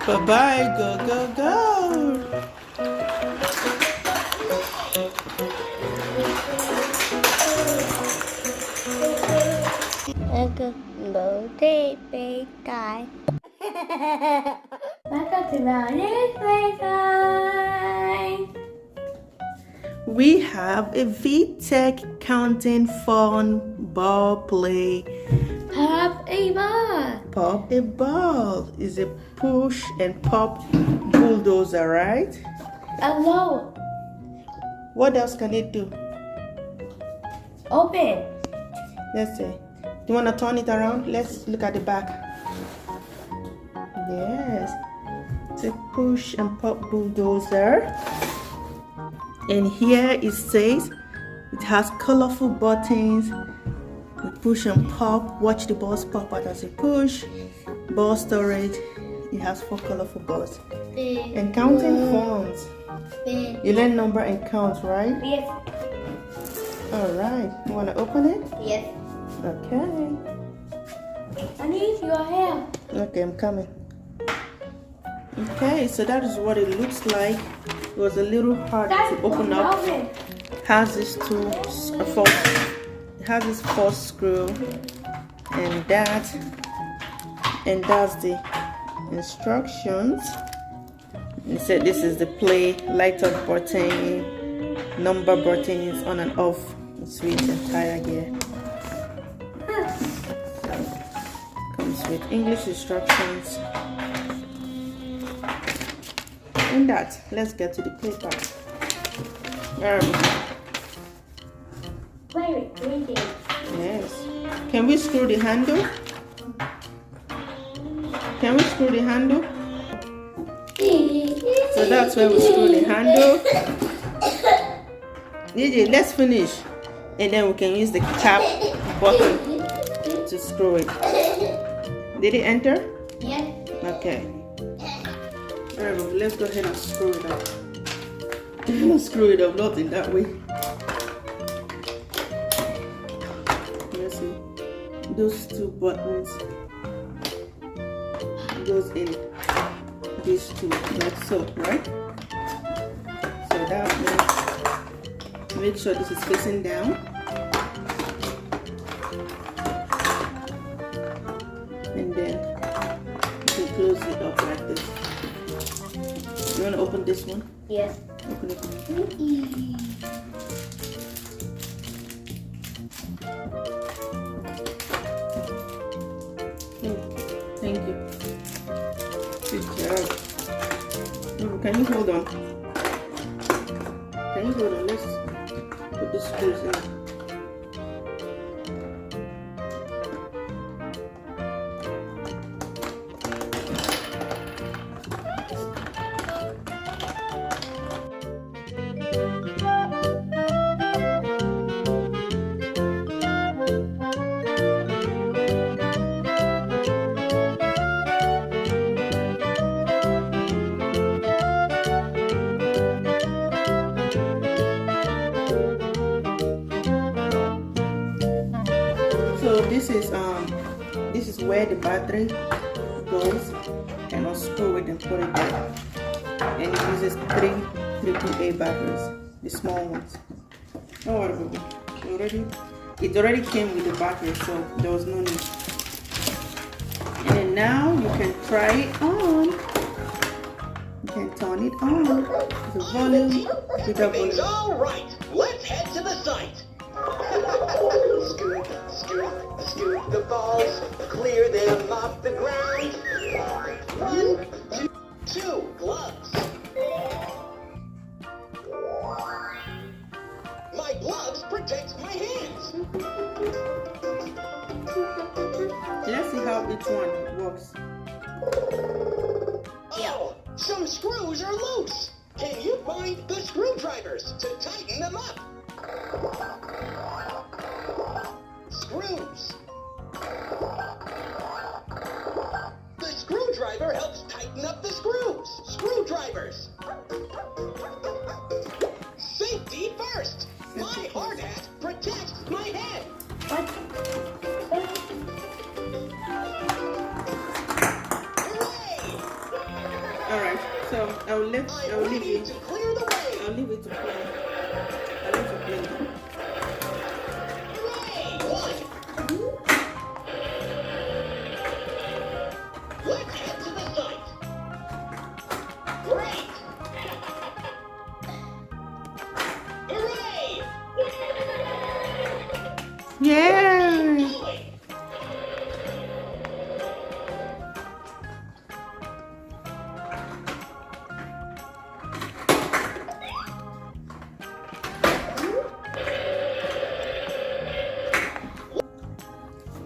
Bye-bye. Go, go, go. Big guy. Welcome to my new playtime. We have a Vtech counting fun ball play. Pop a ball. Pop a ball is a push and pop bulldozer, right? Hello. What else can it do? Open. Let's see. You want to turn it around? Let's look at the back. Yes. It's a push and pop bulldozer. And here it says it has colorful buttons. You push and pop. Watch the balls pop out as you push. Ball storage. It has 4 colorful balls. And counting phones. You learn number and count, right? Yes. Alright. You want to open it? Yes. Okay. I need your help. Okay, I'm coming. Okay, so that is what it looks like. It was a little hard to open up. It has this first screw, and that's the instructions. It said this is the play, light up button, number buttons, on and off, switch and tire gear. So, comes with English instructions. And that, let's get to the play part. Play with 3 things. Yes. Can we screw the handle? Can we screw the handle? So that's where we screw the handle. DJ, let's finish. And then we can use the cap button to screw it. Did it enter? Yes. Okay. Alright, let's go ahead and screw it up. Screw it up, not in that way. Let's see. Those 2 buttons goes in these 2, like so, right? So that means make sure this is facing down. And then you can close it up like this. You want to open this one? Yes. Open it. Thank you. Good job. Can you hold on? Can you hold on? Let's put the screws in. So this is where the battery goes, and unscrew it and put it there. And it uses 3 AAA batteries, the small ones. Oh, whatever. It already came with the battery, so there was no need. And then now you can try it on. You can turn it on. The volume, with the volume. All right, let's head to the site. Scoot, scoot, scoot the balls, clear them off the ground. 1, 2, gloves. My gloves protect my hands. Let's see how each one works. Oh, some screws are loose. Can you find the screwdrivers to tighten them up? Screws. The screwdriver helps tighten up the screws. Screwdrivers. Safety first. My hard hat protects my head. What? Hooray! So I'll leave ready it. to clear the way. I'll leave it to play. I'll let you play. Hooray! 1. Let's head to the site. Great! Hooray! Yeah. Going.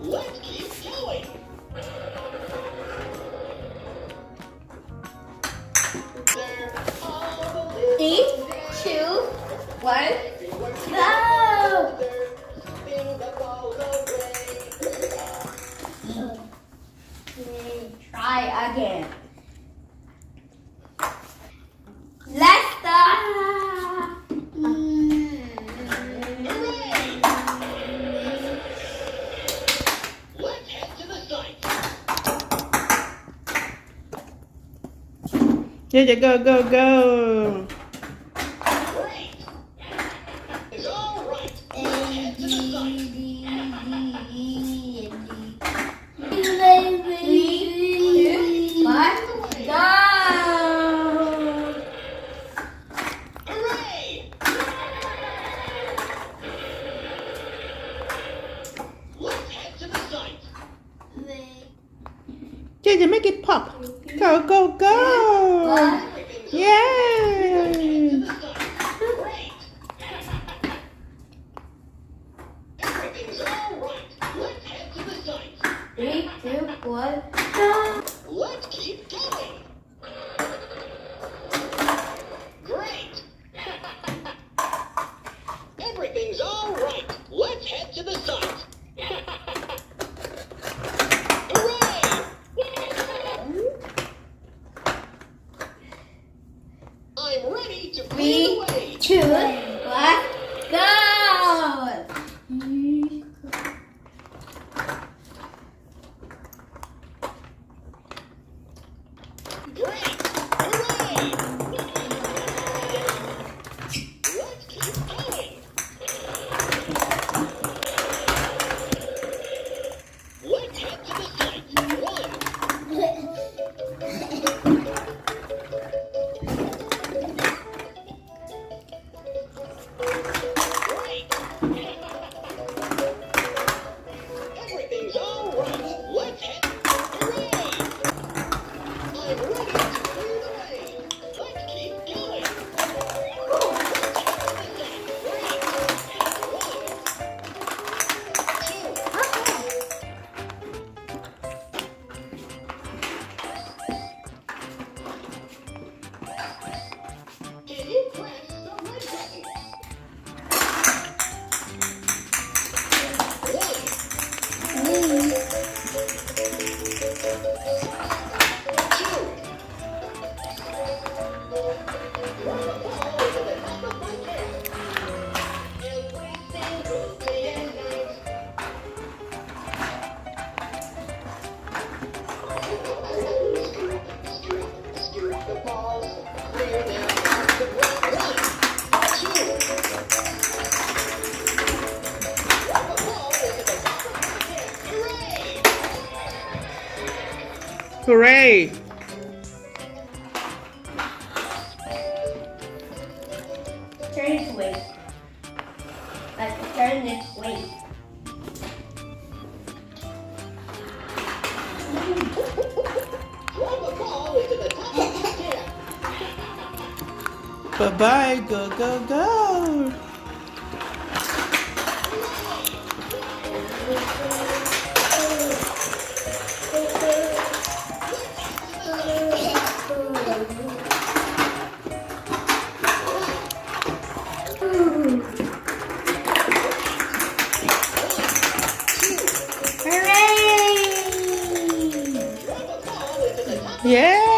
Let's keep going. There all the 3, 2, 1, go! spin the balls away. Try again. Let's start. Hooray! Let's head to the site. Yeah, go, go, go. Great! It's all right. Let's head to the site. 3, 2, 1, go! Hooray! Let's head to the site. JJ, make it pop. Go, go, go. Everything's Yeah. Great! Everything's all right. Let's head to the site. 3, 2, 1, go! Let's keep going. Great! Everything's all right. Let's head to the site. Hooray! I'm ready to clear the 3, way. 2, 1, go! Great! Hooray! Let's keep going. Let's head to the site. 1. Great! Everything's all right. Let's head. Hooray! I'm ready to clear the way. Let's keep going. Can you press the red button? 2. Hooray. Turn this way. Let's turn this way. Throw the ball into the top of the net. Bye-bye. Go, go, go. Hooray! Throw the ball into the top. Yeah.